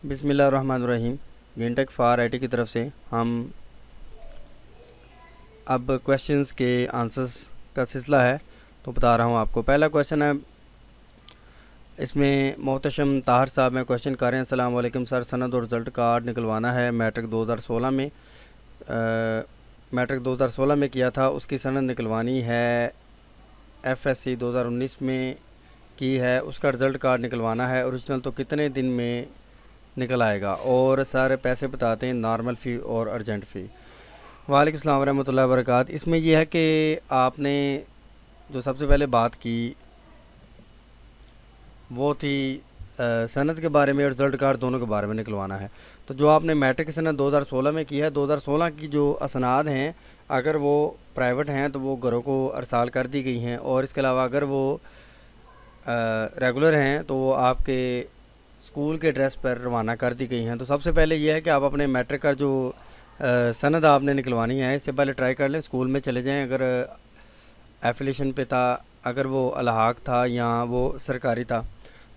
بسم اللہ الرحمن الرحیم۔ Green take for I T کی طرف سے ہم اب کویشچنز کے آنسرز کا سلسلہ ہے تو بتا رہا ہوں آپ کو۔ پہلا کویشچن ہے، اس میں محتشم طاہر صاحب میں کویشچن کر رہے ہیں: السلام علیکم سر، سند اور رزلٹ کارڈ نکلوانا ہے، میٹرک 2016 میں میٹرک 2016 میں کیا تھا، اس کی سند نکلوانی ہے، ایف ایس سی 2019 میں کی ہے، اس کا رزلٹ کارڈ نکلوانا ہے، اوریجنل تو کتنے دن میں نکل آئے گا؟ اور سارے پیسے بتاتے ہیں، نارمل فی اور ارجنٹ فی۔ وعلیکم السلام ورحمۃ اللہ وبرکاتہ۔ اس میں یہ ہے کہ آپ نے جو سب سے پہلے بات کی وہ تھی سند کے بارے میں اور رزلٹ کارڈ دونوں کے بارے میں نکلوانا ہے۔ تو جو آپ نے میٹرک کی سند 2016 میں کی ہے، 2016 کی جو اسناد ہیں اگر وہ پرائیویٹ ہیں تو وہ گھروں کو ارسال کر دی گئی ہیں، اور اس کے علاوہ اگر وہ ریگولر ہیں تو وہ آپ کے اسکول کے ایڈریس پر روانہ کر دی گئی ہیں۔ تو سب سے پہلے یہ ہے کہ آپ اپنے میٹرک کا جو سند آپ نے نکلوانی ہے، اس سے پہلے ٹرائی کر لیں، اسکول میں چلے جائیں، اگر ایفیلیشن پہ تھا، اگر وہ الحاق تھا یا وہ سرکاری تھا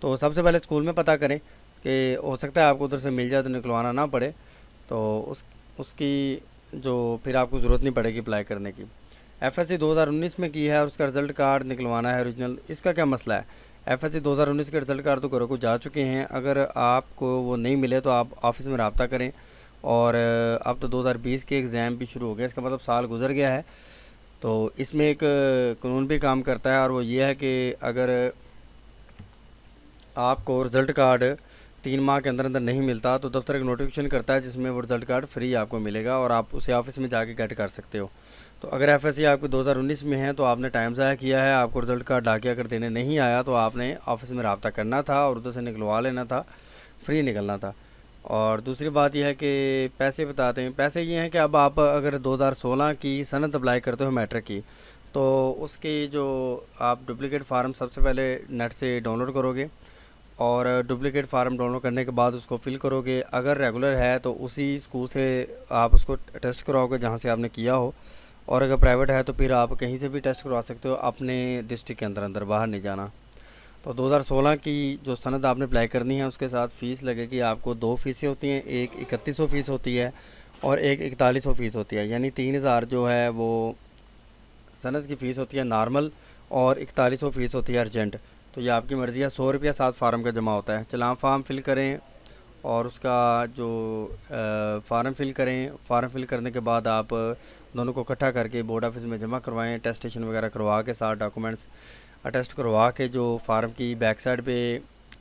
تو سب سے پہلے اسکول میں پتہ کریں کہ ہو سکتا ہے آپ کو ادھر سے مل جائے تو نکلوانا نہ پڑے، تو اس کی جو پھر آپ کو ضرورت نہیں پڑے گی اپلائی کرنے کی۔ ایف ایس سی 2019 میں کی ہے اور اس کا رزلٹ کارڈ نکلوانا ہے اوریجنل، اس کا کیا مسئلہ ہے؟ ایف ایس سی 2019 کے رزلٹ کارڈ تو گھروں کو جا چکے ہیں، اگر آپ کو وہ نہیں ملے تو آپ آفس میں رابطہ کریں، اور اب تو 2020 کے ایگزام بھی شروع ہو گئے، اس کا مطلب سال گزر گیا ہے۔ تو اس میں ایک قانون بھی کام کرتا ہے، اور وہ یہ ہے کہ اگر آپ کو رزلٹ کارڈ 3 ماہ کے اندر نہیں ملتا تو دفتر ایک نوٹیفیکیشن کرتا ہے جس میں وہ رزلٹ کارڈ فری آپ کو ملے گا، اور آپ اسے آفس میں جا کے گیٹ کر سکتے ہو۔ تو اگر ایف ایس سی آپ کو 2019 میں ہے تو آپ نے ٹائم ضائع کیا ہے، آپ کو رزلٹ کارڈ ڈاکیہ اگر دینے نہیں آیا تو آپ نے آفس میں رابطہ کرنا تھا اور ادھر سے نکلوا لینا تھا، فری نکلنا تھا۔ اور دوسری بات یہ ہے کہ پیسے بتاتے ہیں، پیسے یہ ہیں کہ اب آپ اگر 2016 کی سند اپلائی کرتے ہو میٹرک کی، تو اس کی جو آپ ڈپلیکیٹ فارم سب سے پہلے نیٹ سے ڈاؤن لوڈ کرو گے، اور ڈپلیکیٹ فارم ڈاؤن لوڈ کرنے کے بعد اس کو فل کرو گے، اگر ریگولر ہے تو اسی اسکول سے آپ اس کو ٹیسٹ کراؤ گے جہاں سے آپ نے کیا ہو، اور اگر پرائیویٹ ہے تو پھر آپ کہیں سے بھی ٹیسٹ کروا سکتے ہو، اپنے ڈسٹرکٹ کے اندر باہر نہیں جانا۔ تو 2016 کی جو سند آپ نے اپلائی کرنی ہے اس کے ساتھ فیس لگے گی آپ کو، 2 فیسیں ہوتی ہیں، ایک 3100 فیس ہوتی ہے اور ایک 4100 فیس ہوتی ہے، یعنی 3000 جو ہے وہ سند کی فیس ہوتی ہے نارمل، اور 4100 فیس ہوتی ہے ارجنٹ۔ تو یہ آپ کی مرضی ہے، 100 روپیہ 7 فارم کا جمع ہوتا ہے۔ چلان فارم فل کریں اور اس کا جو فارم فل کریں، فارم فل کرنے کے بعد آپ دونوں کو اکٹھا کر کے بورڈ آفس میں جمع کروائیں، ٹیسٹیشن وغیرہ کروا کے، ساتھ ڈاکومنٹس اٹیسٹ کروا کے، جو فارم کی بیک سائڈ پہ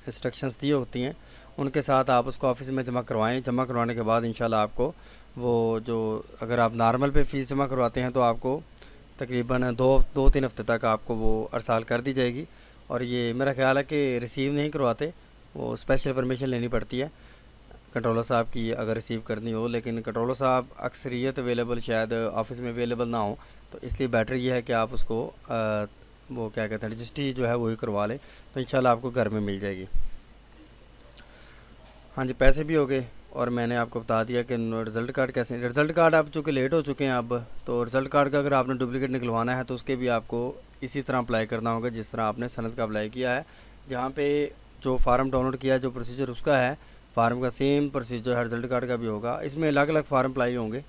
انسٹرکشنز دی ہوتی ہیں ان کے ساتھ آپ اس کو آفس میں جمع کروائیں۔ جمع کروانے کے بعد انشاءاللہ آپ کو وہ جو اگر آپ نارمل پہ فیس جمع کرواتے ہیں تو آپ کو تقریباً 2-3 ہفتے تک آپ کو وہ ارسال کر دی جائے گی، اور یہ میرا خیال ہے کہ ریسیو نہیں کرواتے، وہ اسپیشل پرمیشن لینی پڑتی ہے کنٹرولر صاحب کی اگر ریسیو کرنی ہو، لیکن کنٹرولر صاحب اکثریت اویلیبل شاید آفس میں اویلیبل نہ ہو، تو اس لیے بیٹر یہ ہے کہ آپ اس کو وہ کیا کہتے ہیں رجسٹری جو ہے وہی کروا لیں، تو انشاءاللہ آپ کو گھر میں مل جائے گی۔ ہاں جی، پیسے بھی ہو گئے، اور میں نے آپ کو بتا دیا کہ رزلٹ کارڈ کیسے، رزلٹ کارڈ آپ چونکہ لیٹ ہو چکے ہیں اب، تو رزلٹ کارڈ کا اگر آپ نے ڈپلیکیٹ نکلوانا ہے تو اس کے بھی آپ کو اسی طرح اپلائی کرنا ہوگا جس طرح آپ نے سند کا اپلائی کیا ہے، جہاں پہ جو فارم ڈاؤن لوڈ کیا ہے جو پروسیجر اس کا ہے، فارم کا سیم پروسیجر ہے رزلٹ کارڈ کا بھی ہوگا، اس میں الگ الگ فارم اپلائی ہوں گے،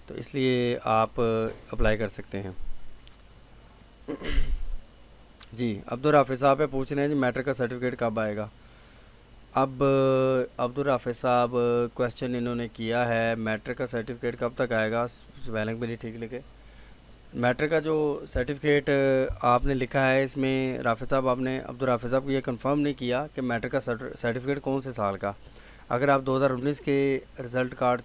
تو اس لیے آپ اپلائی کر سکتے ہیں۔ جی عبدالرافع صاحب ہے، پوچھ رہے ہیں جی میٹرک کا سرٹیفکیٹ کب آئے گا؟ اب عبدالرافع صاحب کویشچن انہوں نے کیا ہے میٹرک کا سرٹیفکیٹ کب تک آئے گا، سپیلنگ بھی نہیں ٹھیک لکھے۔ میٹرک کا جو سرٹیفکیٹ آپ نے لکھا ہے اس میں رافع صاحب، آپ نے عبدالرافع صاحب کو یہ کنفرم نہیں کیا کہ میٹرک کا سرٹیفکیٹ کون سے سال کا۔ اگر آپ 2019 کے رزلٹ کارڈ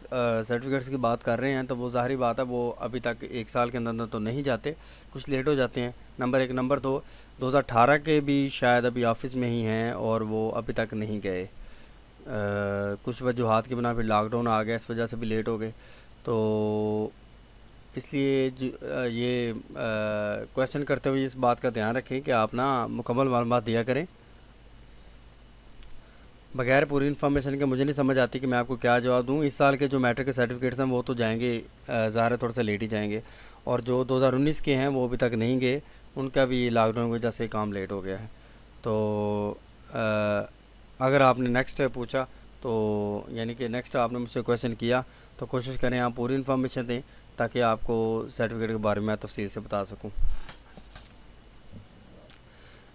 سرٹیفکیٹس کی بات کر رہے ہیں تو وہ ظاہری بات ہے وہ ابھی تک 1 سال کے اندر تو نہیں جاتے، کچھ لیٹ ہو جاتے ہیں، نمبر 1۔ نمبر 2، 2018 کے بھی شاید ابھی آفس میں ہی ہیں اور وہ ابھی تک نہیں گئے، کچھ وجوہات کی بنا پھر لاک ڈاؤن آ گیا، اس وجہ سے بھی لیٹ ہو گئے، تو اس لیے یہ کویشچن کرتے ہوئے اس بات کا دھیان رکھیں کہ آپ نا مکمل معلومات دیا کریں، بغیر پوری انفارمیشن کے مجھے نہیں سمجھ آتی کہ میں آپ کو کیا جواب دوں۔ اس سال کے جو میٹرک کے سرٹیفکیٹس ہیں وہ تو جائیں گے، ظاہر ہے تھوڑے سے لیٹ ہی جائیں گے، اور جو 2019 کے ہیں وہ ابھی تک نہیں گئے، ان کا بھی لاک ڈاؤن کی وجہ سے کام لیٹ ہو گیا ہے۔ تو اگر آپ نے نیکسٹ پوچھا تو یعنی کہ نیکسٹ آپ نے مجھ سے کویشچن کیا تو کوشش کریں آپ پوری انفارمیشن دیں تاکہ آپ کو سرٹیفکیٹ کے بارے میں تفصیل سے بتا سکوں.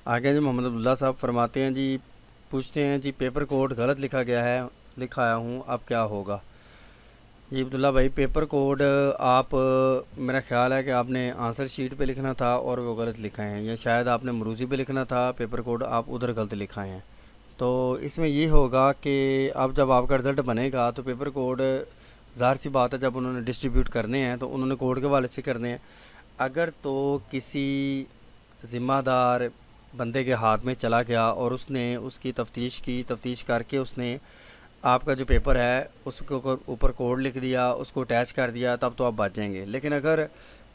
آگے جی محمد عبداللہ صاحب فرماتے ہیں جی، پوچھتے ہیں جی پیپر کوڈ غلط لکھا گیا ہے، لکھا آیا ہوں، اب کیا ہوگا؟ جی عبداللہ بھائی، پیپر کوڈ آپ میرا خیال ہے کہ آپ نے آنسر شیٹ پہ لکھنا تھا اور وہ غلط لکھا ہے، یا شاید آپ نے مروزی پہ لکھنا تھا پیپر کوڈ، آپ ادھر غلط لکھا ہیں. تو اس میں یہ ہوگا کہ اب جب آپ کا رزلٹ بنے گا تو پیپر کوڈ ظاہر سی بات ہے جب انہوں نے ڈسٹریبیوٹ کرنے ہیں تو انہوں نے کوڈ کے حوالے سے کرنے ہیں. اگر تو کسی ذمہ دار بندے کے ہاتھ میں چلا گیا اور اس نے اس کی تفتیش کر کے اس نے آپ کا جو پیپر ہے اس کے اوپر کوڈ لکھ دیا، اس کو اٹیچ کر دیا، تب تو آپ بچ جائیں گے. لیکن اگر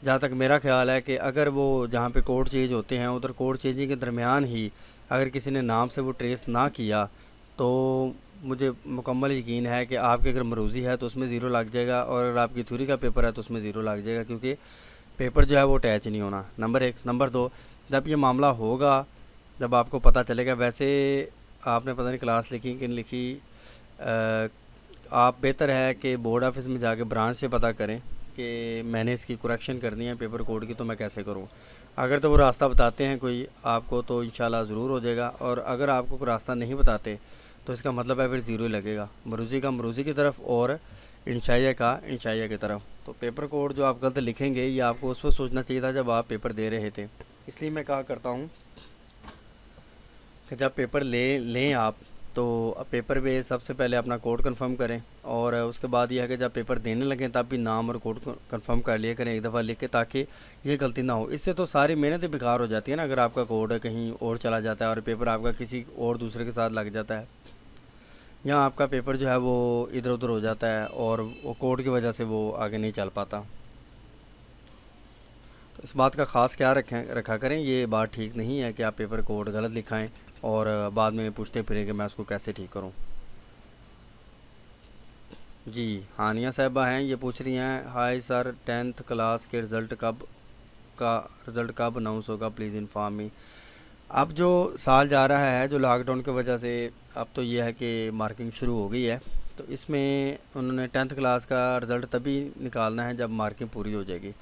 جہاں تک میرا خیال ہے کہ اگر وہ جہاں پہ کوڈ چینج ہوتے ہیں ادھر کوڈ چینجنگ کے درمیان ہی اگر کسی نے نام سے وہ ٹریس نہ کیا تو مجھے مکمل یقین ہے کہ آپ کے اگر مروزی ہے تو اس میں زیرو لگ جائے گا، اور اگر آپ کی تھیوری کا پیپر ہے تو اس میں زیرو لگ جائے گا، کیونکہ پیپر جو ہے وہ اٹیچ نہیں ہونا. نمبر 1. نمبر 2، جب یہ معاملہ ہوگا، جب آپ کو پتہ چلے گا، ویسے آپ نے پتہ نہیں کلاس لکھی کہ نہیں لکھی، آپ بہتر ہے کہ بورڈ آفس میں جا کے برانچ سے پتہ کریں کہ میں نے اس کی کریکشن کرنی ہے پیپر کوڈ کی، تو میں کیسے کروں. اگر تو وہ راستہ بتاتے ہیں کوئی آپ کو تو انشاءاللہ ضرور ہو جائے گا، اور اگر آپ کو کوئی راستہ نہیں بتاتے تو اس کا مطلب ہے پھر زیرو ہی لگے گا، مروزی کا مروزی کی طرف اور انشائیہ کا انشائیہ کی طرف. تو پیپر کوڈ جو آپ غلط لکھیں گے یہ آپ کو اس وقت سوچنا چاہیے تھا جب آپ پیپر دے رہے تھے. اس لیے میں کہا کرتا ہوں کہ جب پیپر لیں آپ تو پیپر پہ سب سے پہلے اپنا کوڈ کنفرم کریں، اور اس کے بعد یہ ہے کہ جب پیپر دینے لگیں تب بھی نام اور کوڈ کنفرم کر لیا کریں ایک دفعہ لکھ کے، تاکہ یہ غلطی نہ ہو. اس سے تو ساری محنتیں بیکار ہو جاتی ہیں نا، اگر آپ کا کوڈ کہیں اور چلا جاتا ہے اور پیپر آپ کا کسی اور دوسرے کے ساتھ لگ جاتا ہے، یا آپ کا پیپر جو ہے وہ ادھر ادھر ہو جاتا ہے اور وہ کوڈ کی وجہ سے وہ آگے نہیں چل پاتا. تو اس بات کا خاص خیال رکھا کریں، یہ بات ٹھیک نہیں ہے کہ آپ پیپر کوڈ غلط لکھائیں اور بعد میں پوچھتے پھریں کہ میں اس کو کیسے ٹھیک کروں. جی ہانیہ صاحبہ ہیں، یہ پوچھ رہی ہیں، ہائی سر 10th کلاس کے رزلٹ کب اناؤنس ہوگا، پلیز انفارم می. اب جو سال جا رہا ہے جو لاک ڈاؤن کی وجہ سے اب تو یہ ہے کہ مارکنگ شروع ہو گئی ہے، تو اس میں انہوں نے 10th کلاس کا رزلٹ تبھی نکالنا ہے جب مارکنگ پوری ہو جائے گی.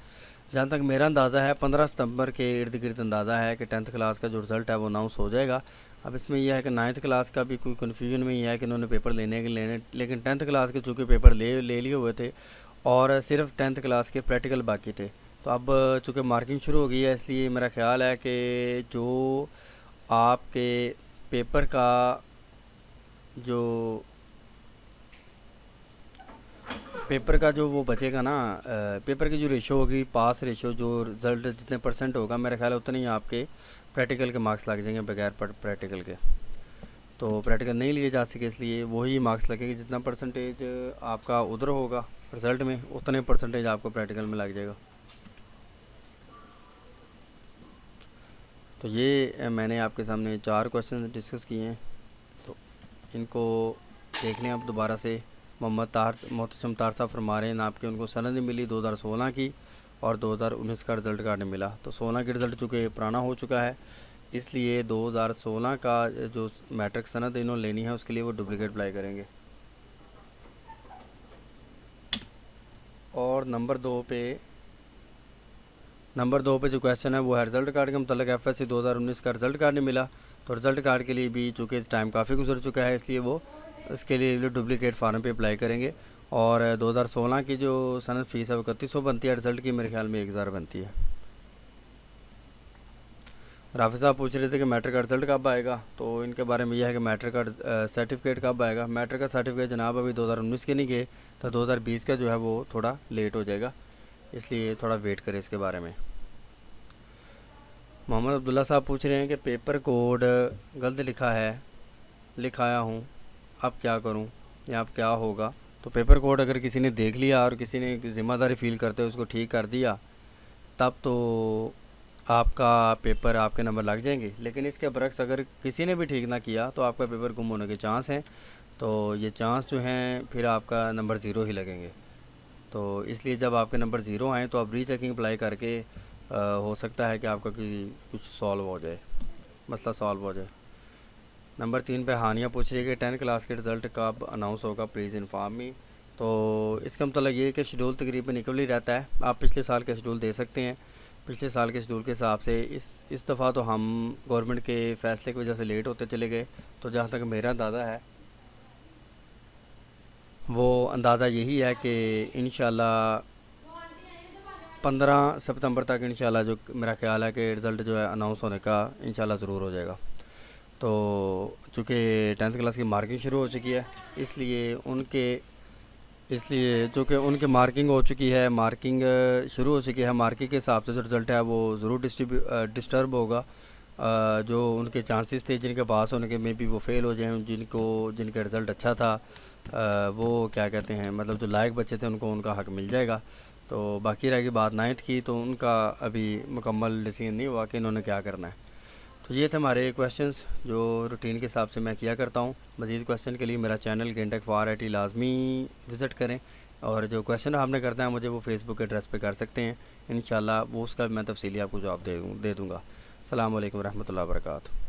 جہاں تک میرا اندازہ ہے 15 ستمبر کے ارد گرد اندازہ ہے کہ 10th کلاس کا جو رزلٹ ہے وہ اناؤنس ہو جائے گا. اب اس میں یہ ہے کہ 9th کلاس کا بھی کوئی کنفیوژن میں یہ ہے کہ انہوں نے پیپر لینے، لیکن 10th کلاس کے چونکہ پیپر لے لیے ہوئے تھے اور صرف 10th کلاس کے پریکٹیکل باقی تھے، تو اب چونکہ مارکنگ شروع ہو گئی ہے اس لیے میرا خیال ہے کہ جو آپ کے پیپر کا جو وہ بچے گا نا، پیپر کی جو ریشو ہوگی، پاس ریشو، جو رزلٹ جتنے پرسنٹ ہوگا میرا خیال ہے اتنے ہی آپ کے پریکٹیکل کے مارکس لگ جائیں گے بغیر پریکٹیکل کے. تو پریکٹیکل نہیں لیے جا سکے اس لیے وہی مارکس لگیں گے، جتنا پرسنٹیج آپ کا ادھر ہوگا رزلٹ میں اتنے پرسنٹیج آپ کو پریکٹیکل میں لگ جائے گا. تو یہ میں نے آپ کے سامنے 4 کویشچن ڈسکس کیے ہیں، تو ان کو دیکھ لیں اب دوبارہ سے. محتشم طاہر صاحب فرما رہے ہیں آپ کے ان کو سند ملی 2016 کی اور 2019 کا رزلٹ کارڈ ملا. تو 16 کی رزلٹ چونکہ پرانا ہو چکا ہے اس لیے 2016 کا جو میٹرک سند انہوں نے لینی ہے اس کے لیے وہ ڈپلیکیٹ اپلائی کریں گے. اور نمبر دو پہ جو کویشچن ہے وہ ہے رزلٹ کارڈ کے متعلق. ایف ایس سی 2019 کا رزلٹ کارڈ نہیں ملا، تو رزلٹ کارڈ کے لیے بھی چونکہ ٹائم کافی گزر چکا ہے اس لیے وہ اس کے لیے ڈپلیکیٹ فارم پہ اپلائی کریں گے. اور 2016 کی جو سند فیس ہے وہ 3100 بنتی ہے، رزلٹ کی میرے خیال میں 1000 بنتی ہے. رافی صاحب پوچھ رہے تھے کہ میٹرک کا رزلٹ کب آئے گا، تو ان کے بارے میں یہ ہے کہ میٹرک کا سرٹیفکیٹ کب آئے گا. میٹرک کا سرٹیفکیٹ جناب ابھی 2019 کے نہیں گئے، تو 2020 کا جو ہے وہ تھوڑا لیٹ ہو جائے گا، اس لیے تھوڑا ویٹ کریں اس کے بارے میں. محمد عبداللہ صاحب پوچھ رہے ہیں کہ پیپر کوڈ غلط لکھایا ہوں، اب کیا کروں یا اب کیا ہوگا. تو پیپر کوڈ اگر کسی نے دیکھ لیا اور کسی نے ذمہ داری فیل کرتے ہوئے اس کو ٹھیک کر دیا تب تو آپ کا پیپر آپ کے نمبر لگ جائیں گے. لیکن اس کے برعکس اگر کسی نے بھی ٹھیک نہ کیا تو آپ کا پیپر گم ہونے کے چانس ہیں، تو یہ چانس جو ہیں پھر آپ کا نمبر 0 ہی لگیں گے. تو اس لیے جب آپ کے نمبر 0 آئیں تو آپ ری چیکنگ اپلائی کر کے ہو سکتا ہے کہ آپ کا کچھ سالو ہو جائے، مسئلہ سالو ہو جائے. نمبر 3 پہ ہانیہ پوچھ رہی ہے کہ 10 کلاس کے رزلٹ کب اناؤنس ہوگا، پلیز انفارم می۔ تو اس کا مطلب یہ ہے کہ شیڈول تقریباً اکول ہی رہتا ہے، آپ پچھلے سال کا شیڈول دے سکتے ہیں۔ پچھلے سال کے شیڈول کے حساب سے اس دفعہ تو ہم گورنمنٹ کے فیصلے کی وجہ سے لیٹ ہوتے چلے گئے، تو جہاں تک میرا اندازہ ہے وہ اندازہ یہی ہے کہ انشاءاللہ 15 ستمبر تک انشاءاللہ جو میرا خیال ہے کہ رزلٹ جو ہے اناؤنس ہونے کا انشاءاللہ ضرور ہو جائے گا۔ تو چونکہ 10th کلاس کی مارکنگ شروع ہو چکی ہے، اس لیے چونکہ ان کی مارکنگ ہو چکی ہے، مارکنگ شروع ہو چکی ہے، مارکنگ کے حساب سے جو رزلٹ ہے وہ ضرور ڈسٹرب ہوگا۔ جو ان کے چانسز تھے جن کے پاس ہونے کے، میں بھی وہ فیل ہو جائیں، جن کا رزلٹ اچھا تھا وہ کیا کہتے ہیں، مطلب جو لائق بچے تھے ان کا حق مل جائے گا۔ تو باقی رہ گئی بات 9th کی، تو ان کا ابھی مکمل ڈیسیژن نہیں ہوا کہ انہوں نے کیا کرنا ہے۔ تو یہ تھے ہمارے کویشچنس جو روٹین کے حساب سے میں کیا کرتا ہوں۔ مزید کویشچن کے لیے میرا چینل گینٹیک فار IT لازمی وزٹ کریں، اور جو کویشچن آپ نے کرنا ہے مجھے وہ فیس بک ایڈریس پہ کر سکتے ہیں، انشاءاللہ وہ اس کا میں تفصیلی آپ کو جواب دے دوں گا۔ السلام علیکم ورحمۃ اللہ وبرکاتہ۔